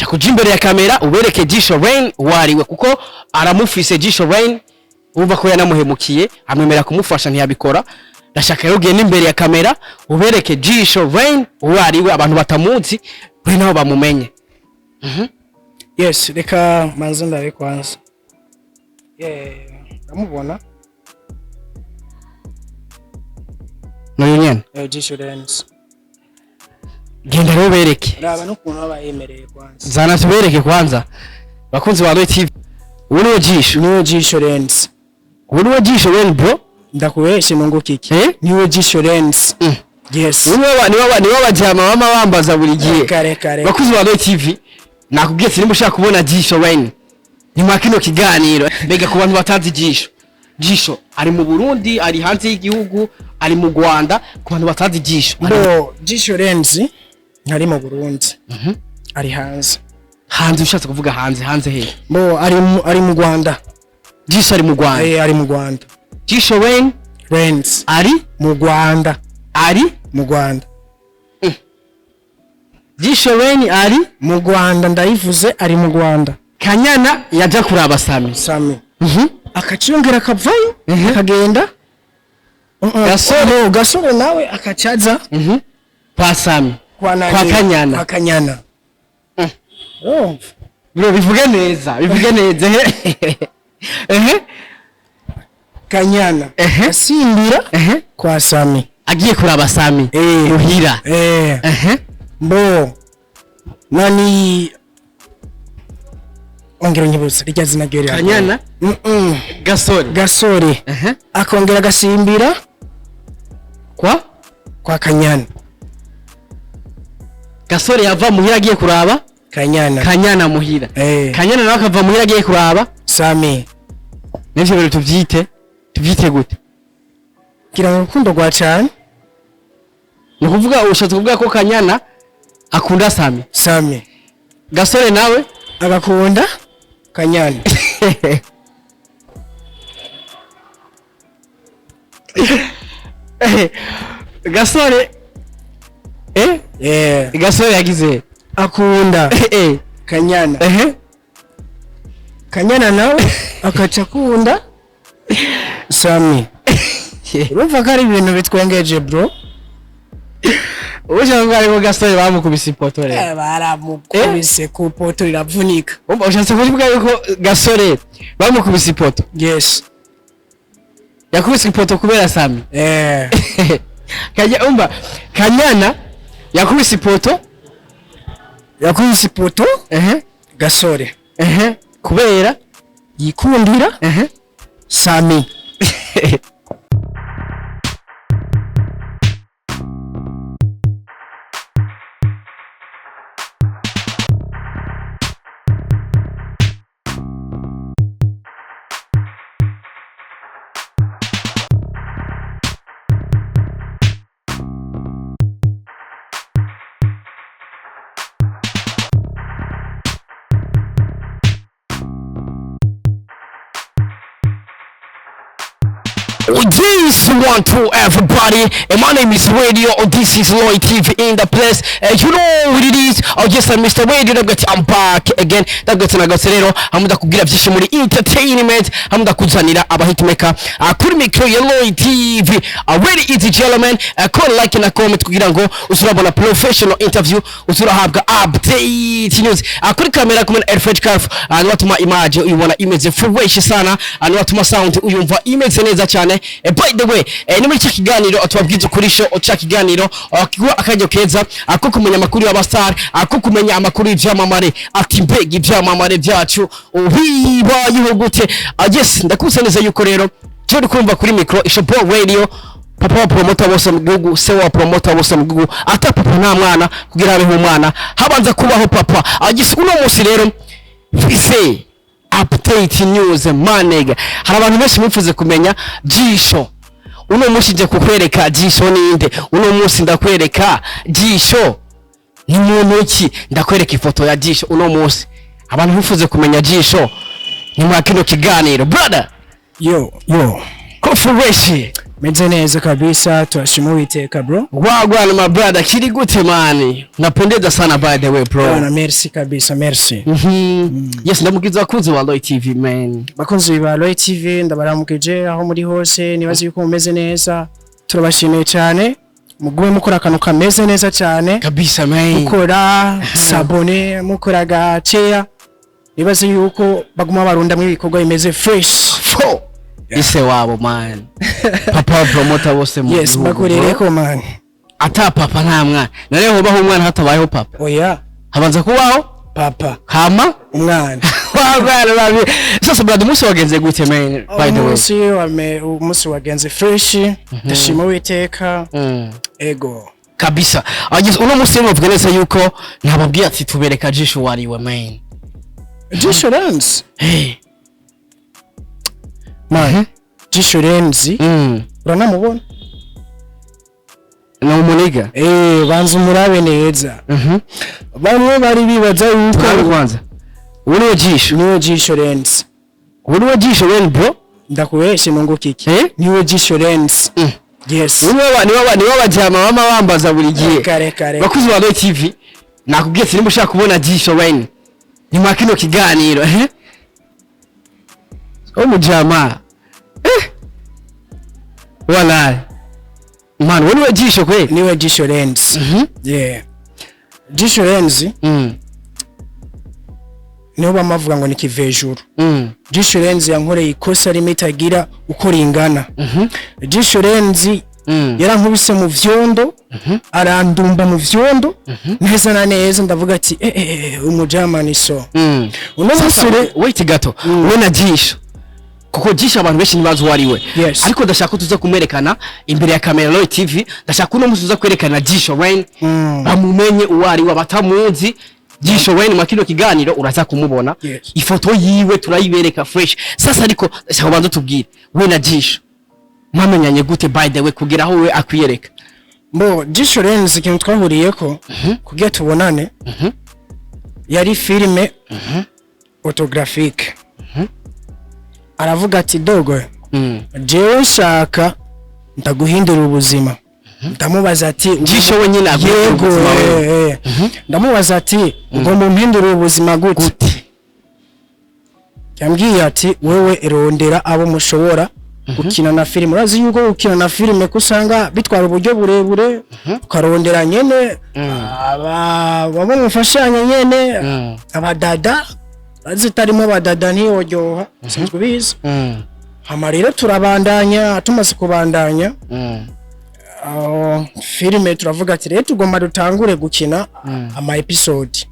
shakuja imbere ya kamera ubereke Jisho Rain wariwe kuko aramufise Jisho Rain umva ko yanamuhemukiye amwemera kumufasha ntiyabikora ndashaka rero genda imbere ya kamera ubereke Jisho Rain wariwe abantu batamuzi bari naho bamumenye. Yes, reka manzo ndabe kwanza. Ndamubona. No nyene. Jisho Rain. Genda rero bereke. Raba no kuntu abayemereye kwanza. Zana tubereke kwanza. Bakunzi ba Roy TV. Uwo Jisho, niwe Jisho Rain. Uwo Jisho Rain bro. Ndakuweshe nungu kiki. Niwe Jisho Rain. Yes. Niwe bajama mama bambaza buri gihe. Kare. Bakunzi ba Roy TV. Nakubwiye sinimba ushaka kubona Jisho Rain. Ni makino kiganiro. Mbega ku bantu batazi Jisho. Jisho ari mu Burundi, ari hanze y'igihugu, ari mu Rwanda, ku bantu batazi Jisho. Jisho Rain ari mu Burundi. Ari hanze. Hanze ushatse kuvuga hanze he? Ari mu Rwanda. Jisho ari mu Rwanda. Ari mu Rwanda. Jisho Rain ari mu Rwanda. Mu Rwanda. Jisho Rain ari mu Rwanda ndayivuze ari mu Rwanda. Kanyana yaja kuraba Sami. Akaciyongera akavayo akagenda. Gasore nawe akacaza kwa Sami. Kwa Kanyana. Bro bivuge neza. Kanyana asimbira kwa Sami. Agiye kuraba Sami. Muhira. Nani ongera nyibuze rya zina gere Kanyana. Gasore. Akongera gasimbira kwa Kanyana. Gasore yava muhira agiye kuraba Kanyana muhira. Kanyana nawe akava muhira agiye kuraba Sami. Nivyo bero tuvyite gute? Kira urukundo rwa cyane. Ni kuvuga ushatse kuvuga ko Kanyana akunda Sami. Gasore nawe agakunda Kanyana. Gasore Gasore yagize akunda Kanyana. Kanyana nawe akaca kunda Sami. Urumva ko ari ibintu bitwengeje bro. Ushaka ko Gasore bamukubise ipoto rero. Baramukubise ku poto riravunika. Ushatse kuvuga yuko Gasore bamukubise ipoto? Yes. Yakubise ipoto kubera Sami. Kanyana yakubise ipoto Gasore. Kubera yikundira Sami. This one to everybody, and my name is Radio. This is Loy TV in the place. You know what it is. Yes, I'm Mr. Radio. I'm back again. Rero hamuda kugira byinshi muri entertainment, hamuda kuzanira abahitmaker kuri micro ya Loy TV. Really easy gentlemen. Call like na comment kugira ngo uzurabona professional interview, uzurahabwa update news. Kuri kamera kumena airfresh carf, watuma image uyibona image fresh sana, watuma sound uyumva image neza cyane. By the way, ni muri kiganiro atubabwiza kuri show ocha kiganiro akigwa akajyo keza ako kumenya amakuru y'abastar ako kumenya amakuru y'ivyamamare ati mbega ivyamamare byacu ubibayeho gute. Yes, ndakuseneza yuko rero cyo dukumva kuri micro Ishopo Radio. Papa wa promoter bose mu gihugu, se wa promoter bose mu gihugu, ata papa nta mwana kugira abeho umwana habanza kubaho papa. Yes, uno munsi rero vise update news manega. Hari abantu benshi mwifuze kumenya Jisho. Uno munsi nje kukwereka Jisho ninde. Uno munsi ndakwereka Jisho ni muntu ki. Ndakwereka ifoto ya Jisho uno munsi. Abantu mwifuze kumenya Jisho ni mwa kino kiganiro brother. Yo Kofureshi meze neza kabisa, turashima Uwiteka bro. Wagwana my brother, kiri gute mani? Napendeza sana by the way bro. Bwana merci kabisa, merci. Yes, ndamukiza bakunzi ba Roy TV man. Bakunzi ba Roy TV ndabaramukije aho muri hose, nibaze yuko mumeze neza. Turabashimiye cyane. Mugume mukora akantu kameze neza cyane. Kabisa man. Mukora sabone, mukora gaceya. Nibaze yuko baguma barunda mu ibikorwa bimeze fresh. Ise wabo man. Papa promoter bose mu. Yes, bakorereko man. Ata papa nta mwana. Nare hobaho umwana hatabayeho papa. Oya. Habanza kubaho papa. Kama umwana. Wagwana babi. Sasa brother musi wagenze gute man by the way. Musi wagenze fresh. Ndashima Uwiteka. Ego. Kabisa. Ageze uno musi mvuga neza yuko ntababwiye ati tubereka Jisho wariwe man. Jisho Renzi. Hey. Man. Jisho Renzi. Uranamubona? Na umuniga? Banza umurabe neza. Bamwe bari bibaza yuko kwanza. Uriwe Jisho? Niwe Jisho Renzi. Uriwe Jisho Renzi bro? Ndakubeshe mungu kiki. Niwe Jisho Renzi. Yes. Niwe bajama mama bambaza buri gihe. Kare. Bakuzi ba Roy TV. Nakubwiye sinimo ushaka kubona Jisho Renzi. Ni makino kiganiro umujama wala man wewe Jisho kwe niwe Jisho Renzi. Yeah, Jisho Renzi niho bamavuga ngo ni kivejuru. Jisho Renzi yankoreye ikosa rimitagira uko ringana. Jisho Renzi yarankubise mu vyondo, arandumba mu vyondo neza na neza, ndavuga ati umujama ni so. Uno musore wait gato we na Jisho, kuko Jisho abantu benshi nibazo wariwe. Ariko ndashaka ko tuza kumerekana imbere ya kamera Roy TV, ndashaka uno musuza kwerekana Jisho Renzi bamumenye uwari wabatamuzi. Jisho Renzi makino kiganiro uraza kumubona. Ifoto yiwe turayibereka fresh. Sasa ariko ndashaka banzo tubwire we na Jisho mwamenyanye gute by the way kugira aho we akwiyereka? Mbo Jisho Renzi kintu twahuriyeko kugira tubonane yari filme autographique. Aravuga ati dogo jewe nshaka ndaguhindura ubuzima. Ndamubaza ati Jisho we nyine yego ndamubaza ati ngo mumpindura ubuzima gute? Yambwiye ati wewe rondera abo mushobora gukina na filime. Urazi yuko gukina na filime kusanga bitwara uburyo burebure, ukarondera nyene aba mufashanya nyene abadada azitarimo abadada ntiyoryoha sinzwe biza. Hama rero turabandanya, tumaze kubandanya filime turavuga ati rero tugomba dutangure gukina ama episode.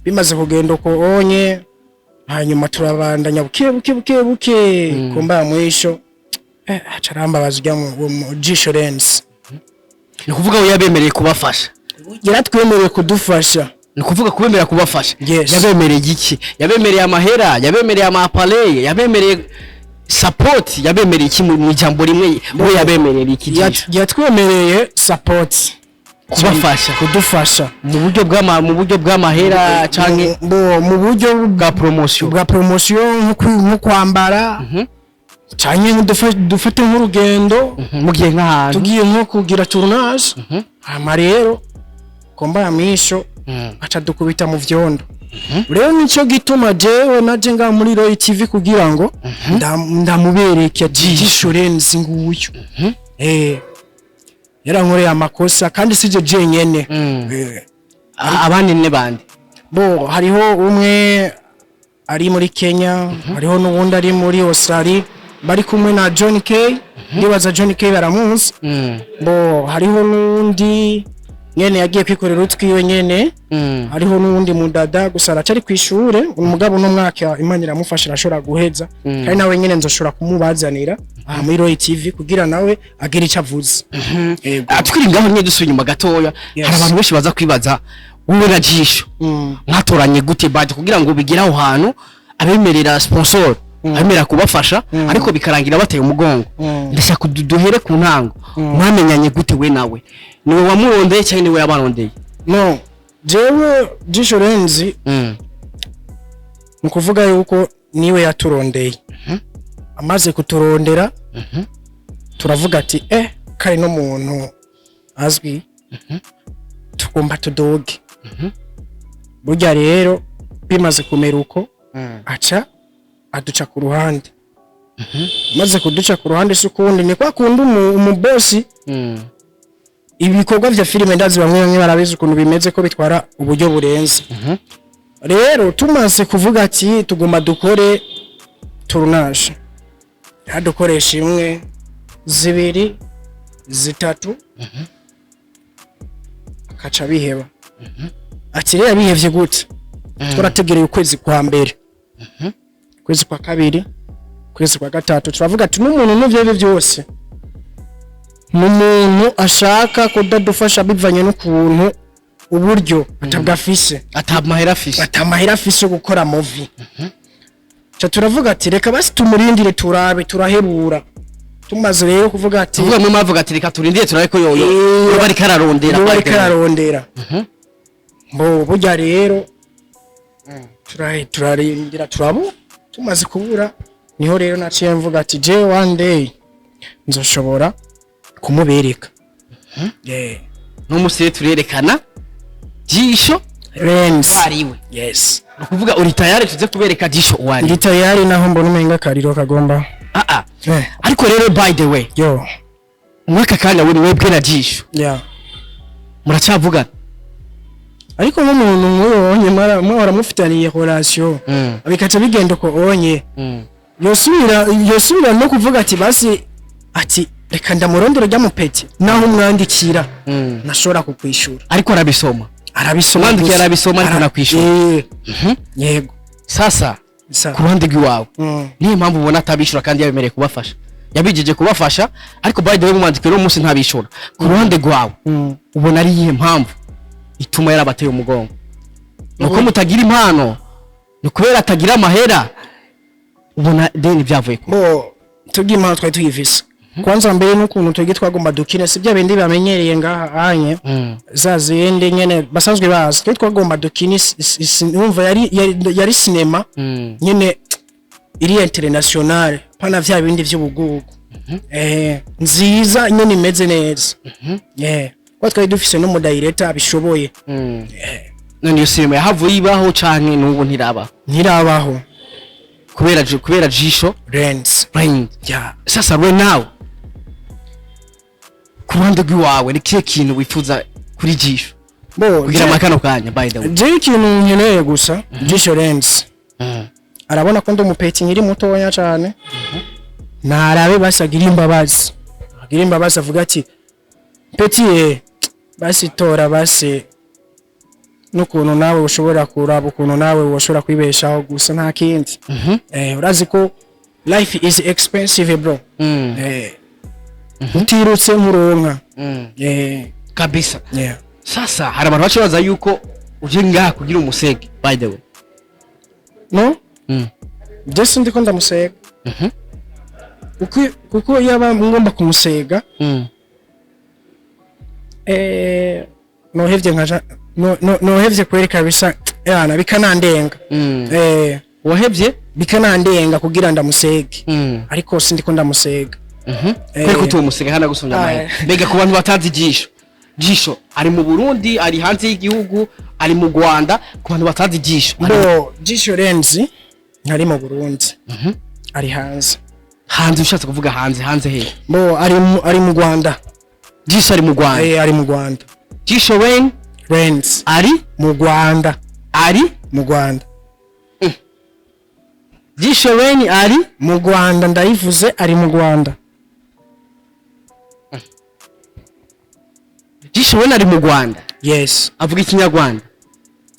Bimaze kugenda uko onye, hanyuma turabandanya buke kumba mwisho acaramba bazujya mu Jisho Renzi. Ni kuvuga we yabemereye kubafasha? Yaratwemereye kudufasha. Ni kuvuga kubemerera kubafasha? Yes. Yabemereye iki? Yabemereye amahera, yabemereye amapaleye, yabemereye support, yabemereye iki mu jambo rimwe? We yabemereye iki Jisho? Yatwemereye support, kubafasha, kudufasha mu buryo bw'amahera canke mu buryo bwa promotion nko kwambara cyane dufate nk'urugendo mugiye nk'ahantu tugiye nko kugira tournage. Hama rero komba yamisho aca dukubita mu vyondo. Rero nico gituma jewe naje nga muri Roy TV kugira ngo ndamubereke Jisho Renzi nguyu. Yarankoreye amakosa kandi sije jenyene. Abandi ne bandi bo hariho umwe ari muri Kenya, hariho n'uwundi ari muri Australia bari kumwe na John K. Ndibaza John K baramuzi. Bo hariho n'undi nyene yagiye kwikorera utwiwe nyene. Hariho n'undi mudada gusa aracari kwishure, umugabo no mwaka Imana iramufasha arashobora guheza. Kandi nawe nyene nzoshobora kumubazanira muri Roy TV kugira nawe agire icyo avuze. Tukiri ngaho nye dusuye inyuma gatoya, hari abantu benshi baza kwibaza wowe na Jisho mwatoranye gute baje kugira ngo bigire aho hantu abemerera sponsor, abemerera kubafasha ariko bikarangira bateye umugongo. Ndashaka duhere ku ntango, mwamenyanye gute we nawe? Niwe wamurondeye cyane niwe yabarondeye? No, jewe Jisho Renzi nukuvuga yuko niwe yaturondeye. Amaze kuturondera turavuga ati kari no muntu azwi tugomba tudoge burya rero bimaze kumera uko aca aduca ku ruhande maze kuduca ku ruhande sukundi ni kwa kundi umubosi ibikorwa vya filime ndazi bamwe barabizi ukuntu bimeze ko bitwara uburyo burenze rero tumaze kuvuga ati tugomba dukore tournage hadukoresha imwe zibiri zitatu akaca biheba ati rero bihevye gute twarategereye ukwezi kwa mbere ukwezi kwa kabiri ukwezi kwa gatatu turavuga ati n'umuntu n'ivyo byose n'umuntu ashaka kudadufasha bivanye n'ukuntu uburyo atabwafise atamahera afise gukora movie cha turavuga ati reka basi tumurindire turabe turahebura tumaze rero kuvuga ati tuvuga mu mavuga ati reka turindire turabe ko yoyo bari kararondera bo burya rero turarindira turabo tumaze kubura niho rero naciye mvuga ati je one day nzoshobora kumubereka n'umusire turerekana Jisho Lens ariwe yes ukuvuga uri tayari tuze kubereka Jisho wari ndi tayari naho mbona umenga kariro kagomba ariko rero by the way mwaka kanya wuri webwe na Jisho muracavuga ariko n'umuntu nk'uwo mwara mufitaniye relation abikaca bigenda ko onye yosubira no kuvuga ati basi ati reka ndamurondera rya mupeti naho umwandikira nashobora kukwishura ariko arabisoma mwandikira arabisoma ariko nakwishura yego sasa ku ruhande rw'iwawe niyo mpamvu ubona atabishura kandi yabemereye kubafasha yabijeje kubafasha ariko by the way umwandikira umunsi ntabishura ku ruhande rwawe ubona ari iyihe mpamvu ituma yarabateye umugongo nuko mutagira impano ni kubera atagira amahera ubona deni byavuye ko tugiye impano twari tuyivise kwanza mbere n'ukuntu twege twagomba dukina si bya bindi bamenyereye ngaha anye zazende nyene basanzwe bazi twege twagomba dukina numva yari cinema nyene iri international pana vya bindi by'ubugugu nziza nyene imeze neza kwa twari dufise no mu director abishoboye none iyo cinema yahavuye ibaho canke n'ubu ntirabaho kubera Jisho Lens sasa we nawe ku ruhande rw'iwawe ni kihe kintu wifuza kuri Jisho kugira amakano kanya by the way je ikintu nkeneye gusa Jisho Lens arabona ko ndi umupeti nkiri mutoya cyane narabe basagira imbabazi avuga ati peti basi tora basi n'ukuntu nawe ushobora kuraba ukuntu nawe ushobora kwibeshaho gusa nta kindi urazi ko life is expensive bro utirutse nkuronka kabisa sasa hari abantu bacibaza yuko uje ngaha kugira umusege by the way no just ndiko ndamusega kuko yaba ngomba kumusega nohevye kwereka bisa yana bikanandenga wahevye bikanandenga kugira ndamusege ariko sindiko ndamusega kweko tu umusega hana gusumya amaye mbega ku bantu batazi Jisho ari mu Burundi ari hanze y'igihugu ari mu Rwanda ku bantu batazi Jisho Lens ari mu Burundi ari hanze ushatse kuvuga hanze he ari mu Rwanda Jisho ari mu Rwanda ari mu Rwanda Jisho Lens ari mu Rwanda Jisho Lens ari mu Rwanda ndayivuze ari mu Rwanda Jisho Lens ari mu Rwanda yes avuga ikinyarwanda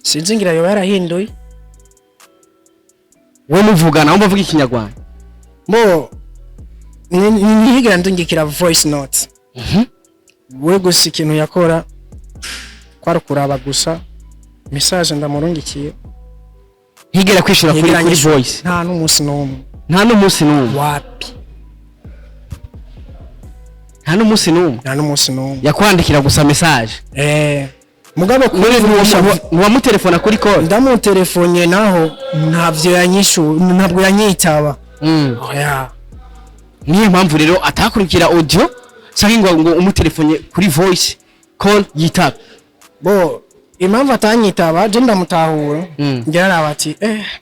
sinzi ngira yo yarahinduye we muvugana aho bavuga ikinyarwanda nihigira ndungikira voice note we gusa ikintu yakora kwari kuraba gusa message ndamurungikiye higera kwishura kuri voice nta n'umunsi n'umwe wapi nta n'umunsi n'umwe yakwandikira gusa message mugabo kuri nuwa mutelefona kuri call ndamutelefone naho ntabwo yanyitaba niyo mpamvu rero atakurikira audio cyangwa ngo umutelefone kuri voice call yitaba bo impamvu atanyitaba je ndamutahura ngira nabati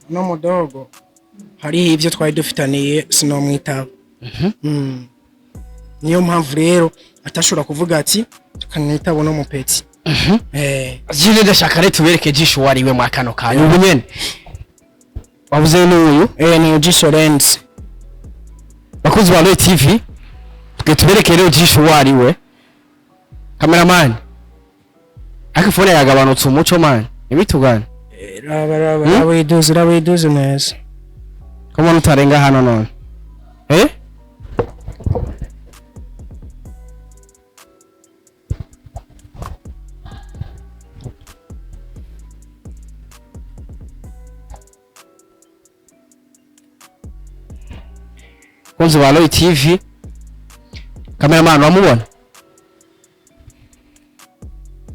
no mudogo hari ivyo twari dufitaniye sinomwitaba niyo mpamvu rero atashobora kuvuga ati tukanitaba no mupeti jine ndashaka rero tubereke Jisho wariwe mu kano kanyu ubu nyene wabuze n'uyu ni Jisho Lens bakuzi ba TV tubereke rero Jisho wariwe cameraman akifone yagabanutse umuco man ibitugana rabiduze neza kama nutarenga hano none kunzi ba TV cameraman wamubona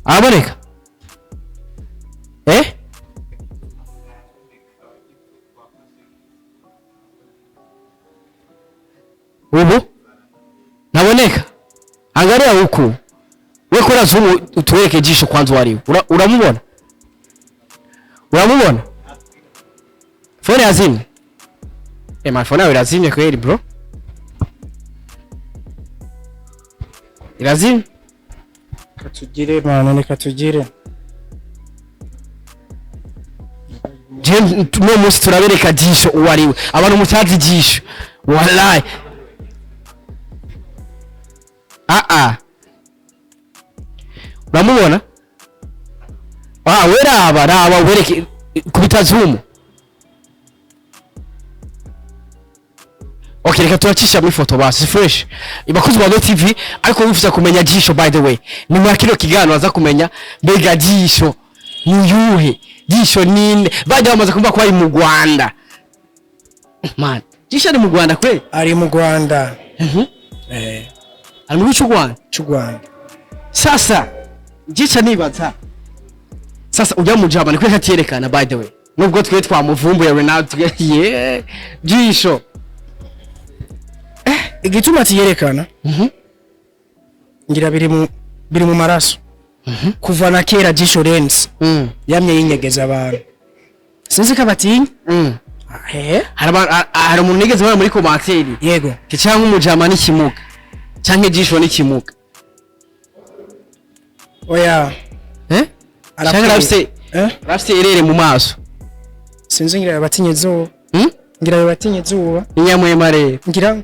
aboneka ubu naboneka angalia huku we kora zumu utuweke Jisho kwanza wariwe uramubona phone yazimye my phone yawe irazimye kweli bro irazimye katugire mwana katugire no musi turabereka Jisho uwariwe abantu mutazi Jisho wallahi uramubona raba wereke kubita zoom okay reka tuacisha mu foto basi fresh ibakuzi ba TV ariko wifuza kumenya Jisho by the way ni mu kino kigano aza kumenya mbega Jisho niyuhe Jisho ninde bajya bamaze kumva ko ari mu Rwanda man Jisho ari mu Rwanda kwe ari mu Rwanda ari mu Rwanda sasa Jisho nibaza sasa ujya mu Japan kwe katyerekana by the way nubwo twe twamuvumbuye Ronaldo Jisho igituma tiyerekana ngira biri mu maraso kuva na kera Jisho Lens yamye yinyegeza abantu sinzi kabatinya hari umuntu nigeze bana muri commentaire yego cyangwa umujama n'ikimuga cyangwa Jisho n'ikimuga oya cyangwa rafite irere mu maso sinzi ngira batinye zuba ngira batinye zuba inyamwemare ngira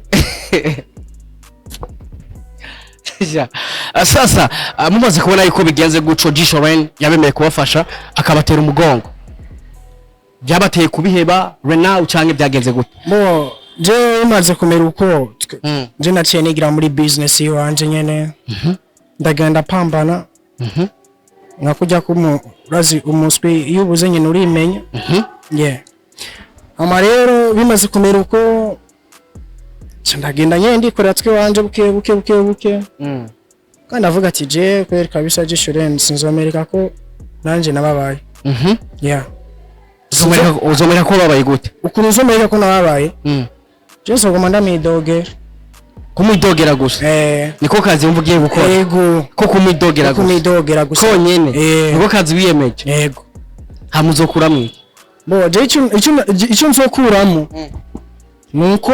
sasa mumaze kubona yuko bigenze guco Jisho Ren yabemeye kubafasha akabatera umugongo byabateye kubiheba Renau canke byagenze gute bo je umaze kumera uko je naciye nigira muri business yanje nyene ndagenda pambana nkakujya kumurazi umuswi yubuze nyene urimenya ama rero bimaze kumera uko ndagenda nyene ndikorera twe wanje buke kandi avuga ati je kweri kabisa Jisho Lens sinzomereka ko nanje nababaye uzomereka ko babaye gute ukuntu uzomereka ko nababaye je sogoma ndamidogera kumidogera gusa niko kazi wumva ugiye gukora yego ko kumidogera gusa konyene niko kazi wiyemeje yego hamuzokuramwe bo je icyo nzokuramo nuko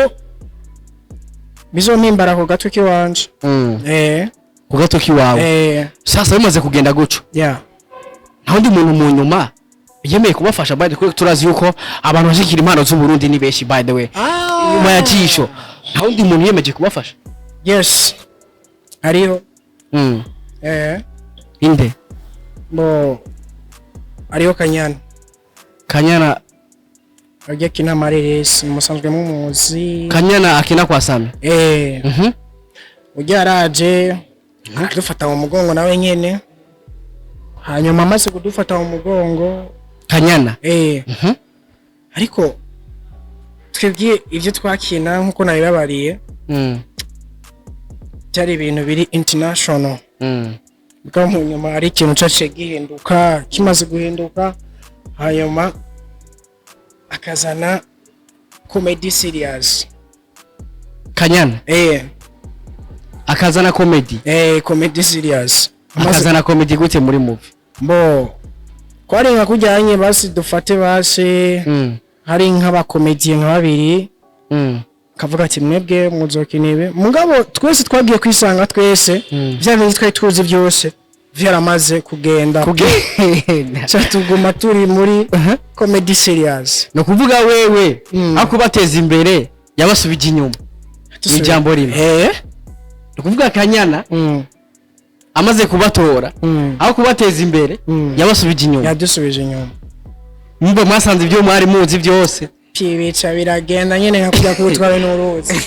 bizompimbara ko gato kiwanje ku gato kiwawe sasa bimaze kugenda guco ntawundi muntu mu nyuma yemeye kubafasha by the way turazi yuko abantu bashikira impano z'u Burundi ni beshi by the way nyuma ya Jisho ntawundi muntu yemeje kubafasha yes ariho inde bo ariho Kanyana ajya kina Mareresi musanzwe mumuzi Kanyana akina kwa Sami ujya araje dufata mu mugongo nawe nyene hanyuma amaze kudufata mu mugongo Kanyana ariko twebwe ivyo twakina nkuko nabibabariye cyari ibintu biri international bwa mu nyuma ari ikintu cace gihinduka kimaze guhinduka hanyuma akazana comedy serious Kanyana akazana comedy comedy serious akazana comedy gute muri movie mbo kwari nka kujyanye basi dufate basi hari nk'aba comedy nka babiri kavuga ati mwebwe muzokinibe mugabo twese twagiye kwisanga twese byavye twari tuzi byose vyaramaze kugenda cyatuguma turi muri comedy serious no kuvuga wewe akubateza imbere yabasubije inyuma ijambo rimwe no kuvuga Kanyana amaze kubatora aho kubateza imbere yabasubije inyuma yadusubije inyuma mumba mwasanze ibyo mwari muzi byose pibica biragenda nyene nka kujya kubutwawe n'uruzi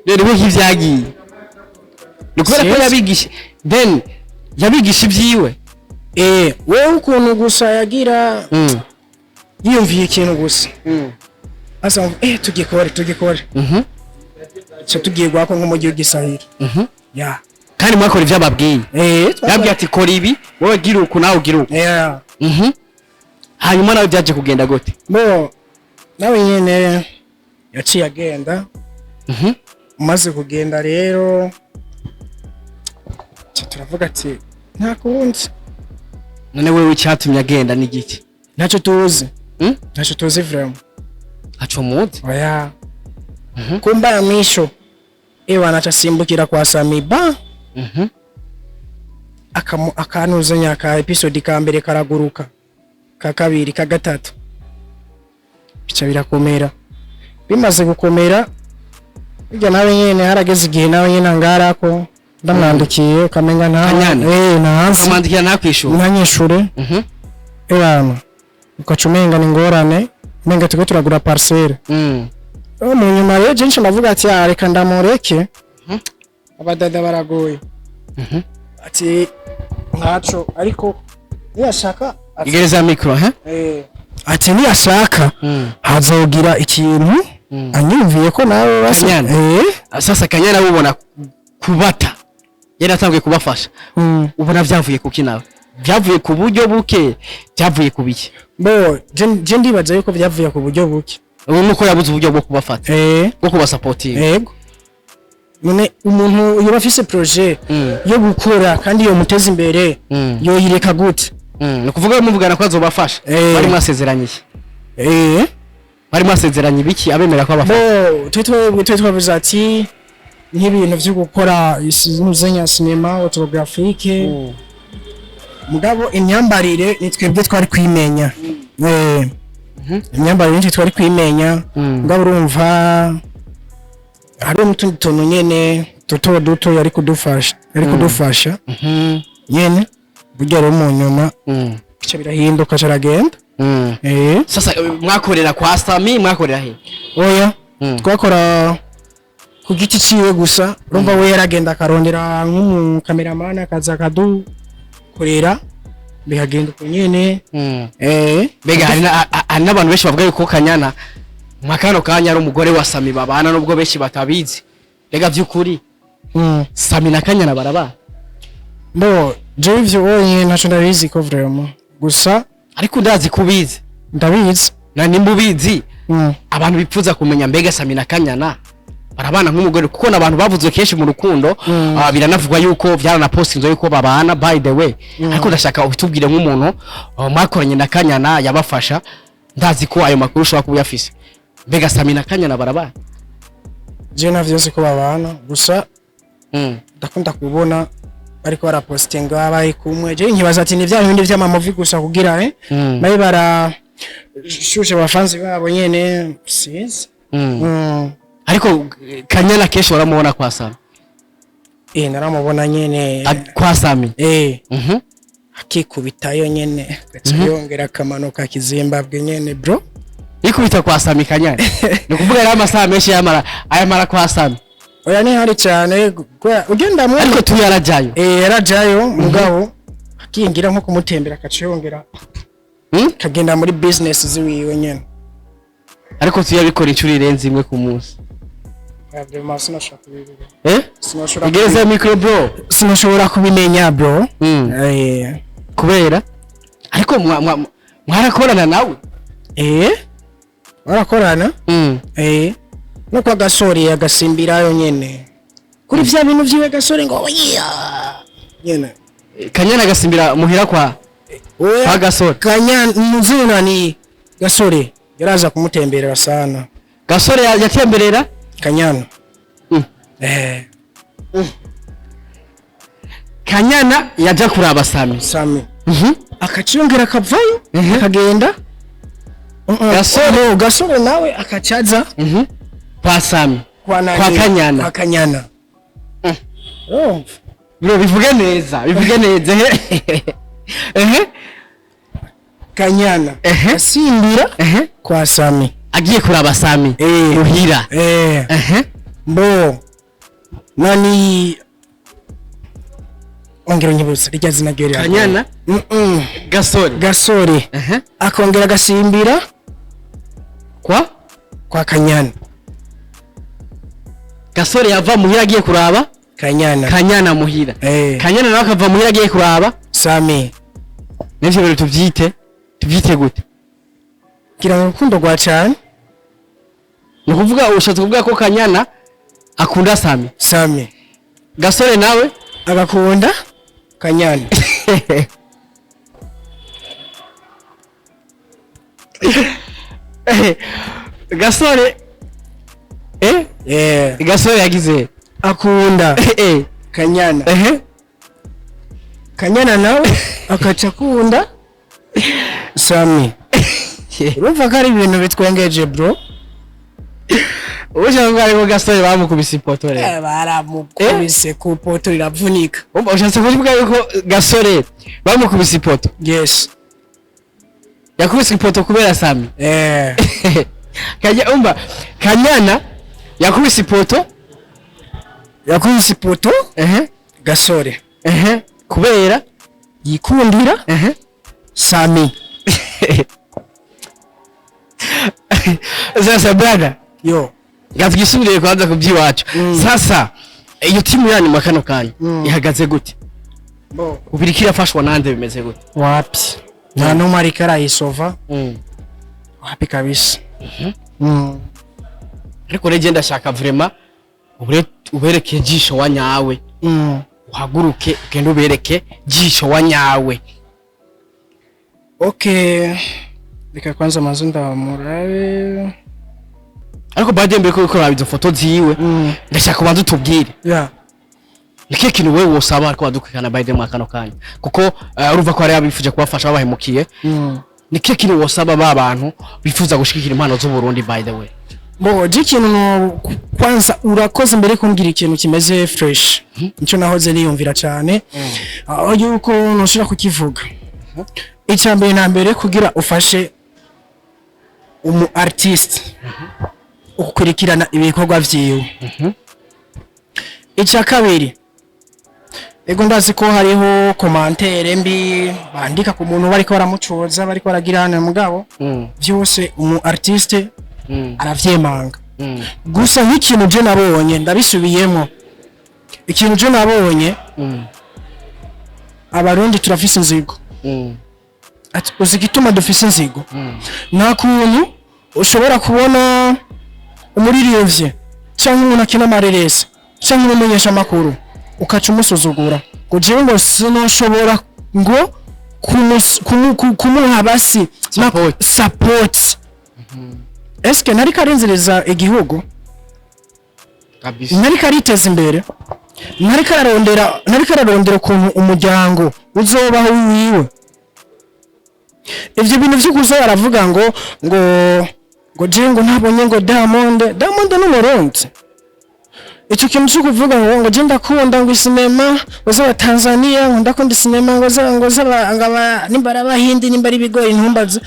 rero nk'ivyagiye nikubera ko yabigisha then yabigisha ibyiwe wewe ukuntu gusa yagira yiyumviye ikintu gusa asa tugikore cyo tugiye gwako nko mu gihugu gisahira ya kandi mwakora ivyo ababwiye yabwiye ati kora ibi wowe gira uku nawe ugira uku hanyuma nawe byaje kugenda gute bo nawe nyene yaciye agenda umaze kugenda rero turavuga ati nta kundi none wewe icyatumye agenda ni giki ntacyo tuzi vraiment acho muzi oya kumba ya mwisho anachasimbukira kwa Samiba akanuzanya ka episode ka mbere karaguruka ka kabiri ka gatatu bica birakomera bimaze gukomera bijya nawe nyene harageze igihe nawe nyene ngarako ndamwandikiye kamenga nahanze amandikira nakwishura ntanyishure ukacumenga ni ngorane menga tuko turagura parcelle mu nyuma rero jenshi navuga ati reka ndamureke abadada baragoye ati ntaco ariko niyashaka igereza micro ati niyashaka hazogira ikintu anyumviye ko nawe basa sasa Kanyana ubona kubata yaratangiye kubafasha ubona byavuye kuki nawe byavuye ku buryo buke byavuye ku biki bo je ndibaza yuko byavuye ku buryo buke ubu nuko yabuze uburyo bwo kubafata bwo kubasupporting yego none umuntu yoba afise projet yo gukora kandi yo muteza imbere yo yireka gute no kuvuga muvugana ko azobafasha bari mwasezeranye bari mwasezeranye biki abemera ko abafasha bo twavuze ati nk'ibintu byo gukora izenya cinema autographique mugabo imyambarire ni twebwe twari kwimenya imyambarire ni twari kwimenya mugabo urumva hari n'utundi tuntu nyene duto yari kudufasha nyene buryo rero mu nyuma bica birahinduka caragenda sasa mwakorera kwa Sami mwakorera he oya twakora ku giti ciwe gusa urumva we yaragenda akarondera nk'umu cameraman akaza kadukorera bihagenda uko nyene bega hari n'abantu benshi bavuga yuko Kanyana mwakano kanya ari umugore wa Sami babana nubwo benshi batabizi rega byukuri Sami na Kanyana barabana bo je ivyo wonye ntaco ndabizi ko vraiment gusa ariko ndazi kubizi ndabizi na nimbubizi abantu bipfuza kumenya mbega Sami na Kanyana barabana nk'umugore kuko nabantu bavuze kenshi mu rukundo biranavugwa yuko byarana postinzo yuko babana by the way ariko ndashaka ubitubwire nk'umuntu mwakoranye na Kanyana yabafasha ndazi ko ayo makuru ushobora kuba yafise mbega Sami na Kanyana barabana je navyose ko babana gusa ndakunda kubona ariko barapostinga abaye kumwe je nkibaza ati ni bya bindi by'amamovi gusa kugira nabe bara shushe bafanzi babo nyene sinzi ariko Kanyana kesho waramubona kwa Sami naramubona nyene kwa Sami akikubitayo nyene gaciyongera kamanuka kizimbabwe nyene bro ikubita kwa Sami Kanyana no kuvuga ari amasaha menshi ayamara kwa Sami oya ni hari cyane ugenda mu ariko tuyarajayo yarajayo mugabo akingira nko kumutembera akaciyongera kagenda muri business ziwiwe nyene ariko tuyabikora incuro irenze imwe ku munsi igereza micro bro sinashobora kubimenya bro kubera ariko mwarakorana nawe warakorana no kwa gasore agasimbirayo nyene kuri vya bintu vyiwe gasore ngo nyene Kanyana agasimbira muhira kwa gasore Kanyana muzina ni gasore yaraza kumutemberera sana gasore yatemberera Kanyana Kanyana yaja kuraba Sami akaciyongera akavayo akagenda gasore nawe akacaza kwa Sami kwa Kanyana bro bivuge neza Kanyana asimbira kwa Sami agiye kuraba Sami muhira mbo nani ongera nyibuza rijya zina ryo Kanyana gasore akongera gasimbira kwa Kanyana gasore yava muhira agiye kuraba Kanyana muhira Kanyana nawe akava muhira agiye kuraba Sami nivyo bero tuvyite gute kira urukundo rwa cyane ni kuvuga ushatse kuvuga ko Kanyana akunda Sami gasore nawe agakunda Kanyana gasore gasore yagize akunda Kanyana Kanyana nawe akaca akunda Sami urumva ko ari ibintu bitwengeje bro ushaka ngo gasore bamukubise ipoto rero baramukubise ku poto riravunika ushatse kuvuga yuko gasore bamukubise ipoto yes yakubise ipoto kubera Sami Kanyana yakubise ipoto gasore kubera yikundira Sami sasa brother yo gatwisubiriye kwanza kubyiwacu sasa iyo timu yanyu makano kanyu ihagaze gute ubirikira fashwa nande bimeze gute wapi nta numwe ariko arayisova wapi kabisa ariko legenda shaka vraiment ubereke Jisho wa nyawe uhaguruke ugende ubereke Jisho wa nyawe okay reka kwanza mazunda murabe ariko bade mbere ko babizo foto ziwe ndashaka kubanza tubwire nike kintu wewe wosaba ariko badukana bade mwakano kanya kuko urumva ko ari abifuje kubafasha babahemukiye nike kintu wosaba ba bantu bifuza gushikira impano zo Burundi by the way bo ikintu kwanza urakoze mbere kumbwira ikintu kimeze fresh nicyo nahoze niyumvira cyane yuko noshira kukivuga icyambere na mbere kugira ufashe umu artist ukurikirana ibikorwa vyiwe icya kabiri ego ndazi ko hariho commentaire mbi bandika ku muntu bariko baramucoza bariko baragirana mugabo byose umu artist aravyemanga gusa nk'ikintu je nabonye ndabisubiyemo ikintu je nabonye abarundi turafise inzigo ati uzigituma dufise inzigo nta kuntu ushobora kubona umuririmbyi cyangwa umuntu akina amareresi cyangwa umumenyesha makuru ukaca umusuzugura ngo jewe ngo sinoshobora ngo kumuha basi support eske nari karinziriza igihugu kabisa nari kariteza imbere nari kararondera ukuntu umuryango uzobaho wiwe ivyo bintu vy'ukuzo baravuga ngo jewe ngo ntabonye ngo Diamond n'umurundi icyo kintu cyo kuvuga ngo je ndakunda ngo sinema wa Tanzania ngo ndakunda sinema ngo zaba nimbara abahindi nimbara ibigori ntumbaze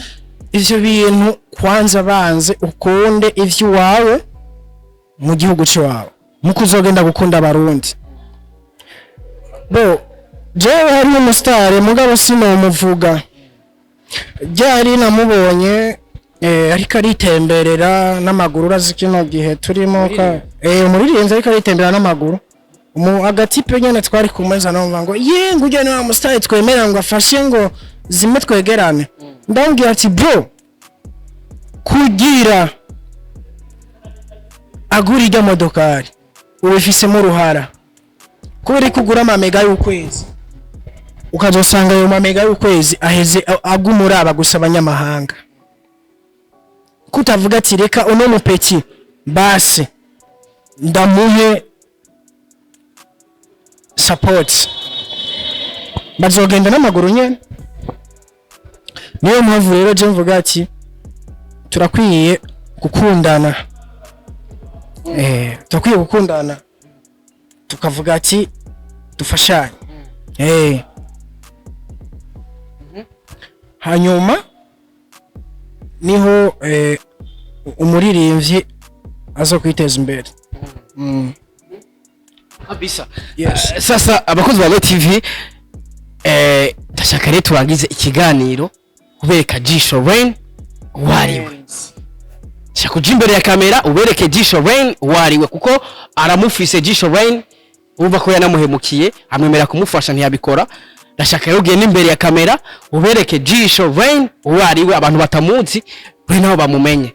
ivyo bintu kwanza banze ukunde ivyo wawe mu gihugu cyawe muko uzogenda gukunda abarundi bo jewe hari umustar mugabo sino umuvuga ryari namubonye ariko aritemberera n'amaguru urazi kino gihe turimo ka umuririnze ariko aritemberera n'amaguru agatipe nyene twari kumeza numva ngo ngujye no mustar twemera ngo afashe ngo zimwe twegerane ndambwira ati bro kugira agura irya modokari ubifisemo uruhara kubera ko ugura amamega y'ukwezi ukazosanga ayo mamega y'ukwezi aheze agumuraba gusa abanyamahanga kutavuga ati reka uno mupeki base ndamuhe support bazogenda n'amaguru nyene niyo mpamvu rero je mvuga ati turakwiye gukundana turakwiye gukundana tukavuga ati dufashanye hanyuma niho umuririmbyi aza kwiteza imbere kabisa. Yes. Sasa abakozi ba TV ndashaka rero turangize ikiganiro kubereka Jisho Rain wariwe. Shaka kuja imbere ya kamera ubereke Jisho Rain wariwe kuko aramufise Jisho Rain umva ko yanamuhemukiye amwemera kumufasha ntiyabikora. Ndashaka rero ugende imbere ya kamera ubereke Jisho Rain wariwe abantu batamuzi bari naho bamumenye.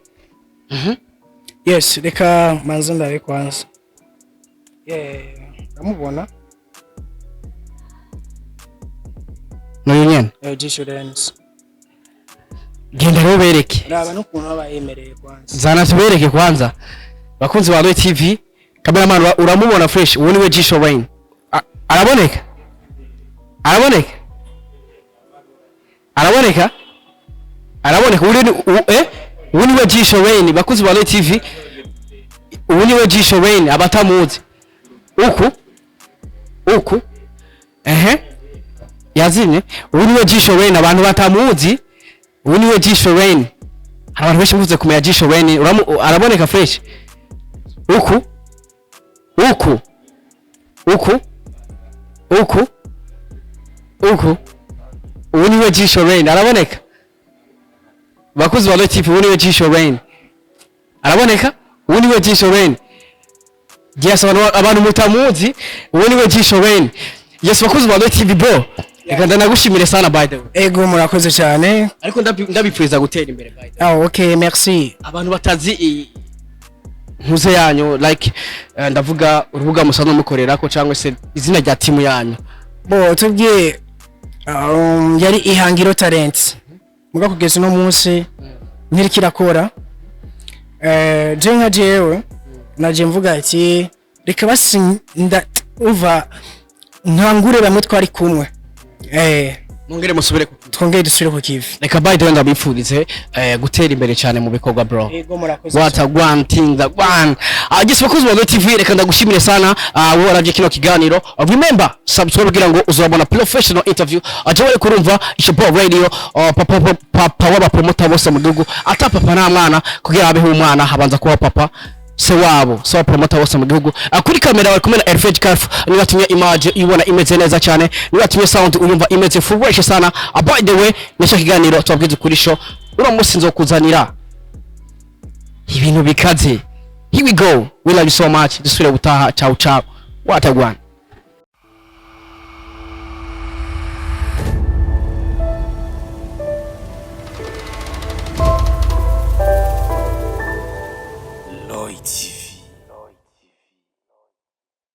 Yes, reka manze ndabe kwanza. Ndamubona. No nyene. Jisho Rain. Genda rero bereke. Raba no kuntu abayemereye kwanza. Zana tubereke kwanza. Bakunzi ba TV, cameraman uramubona fresh, uwo niwe Jisho Rain. Araboneka? Araboneka? Araboneka? Araboneka uwo niwe Jisho Rain, bakunzi ba TV. Uwo niwe Jisho Rain abatamuzi. Uku. Yazimye. Uwo niwe Jisho Rain abantu batamuzi. Uwo niwe Jisho Rain. Abantu benshi muvuze kumenya Jisho Rain, araboneka fresh. Uku. Uwo niwe Jisho Rain, araboneka? Bakuzi ba TV, uwo niwe Jisho Rain. Araboneka? Uwo niwe Jisho Rain. Yes, abantu mutamuzi, uwo niwe Jisho Rain. Yes, bakuzi ba TV bo. Reka ndanagushimire sana by the way. Ego murakoze cyane. Ariko ndabipfuza gutera imbere by the way. Okay, merci. Abantu batazi ntuze yanyu like ndavuga urubuga musanzwe mukorera ko cyangwa se izina rya timu yanyu. Bo tubwiye yari ihangiro talent. Muga kugeza no munsi ntirikira je nka jewe naje mvuga ati reka basi uva ntangure bamwe twari kumwe. Mungere musubire twongere dusubire ku kivi. Reka by the way ndabipfurize gutera imbere cyane mu bikorwa bro. Yego murakoze. What a one thing that one. Just bakuzi ba TV reka ndagushimire sana waravye kino kiganiro. Remember subscribe kugira ngo uzabona professional interview. Aje kurumva Ishopo Radio papa waba promoter bose mu gihugu ata papa na mwana kugira abeho umwana habanza kuba papa se wabo so promoter wose mu gihugu kuri kamera bari kumena RFG Carf nibatumye image ibona imeze neza cyane nibatumye sound uyumva imeze fresh sana. By the way nicyo kiganiro twabwize kuri show uramusi nzokuzanira ibintu bikaze. Here we go, we love you so much. Dusubire gutaha. Ciao ciao. What a one.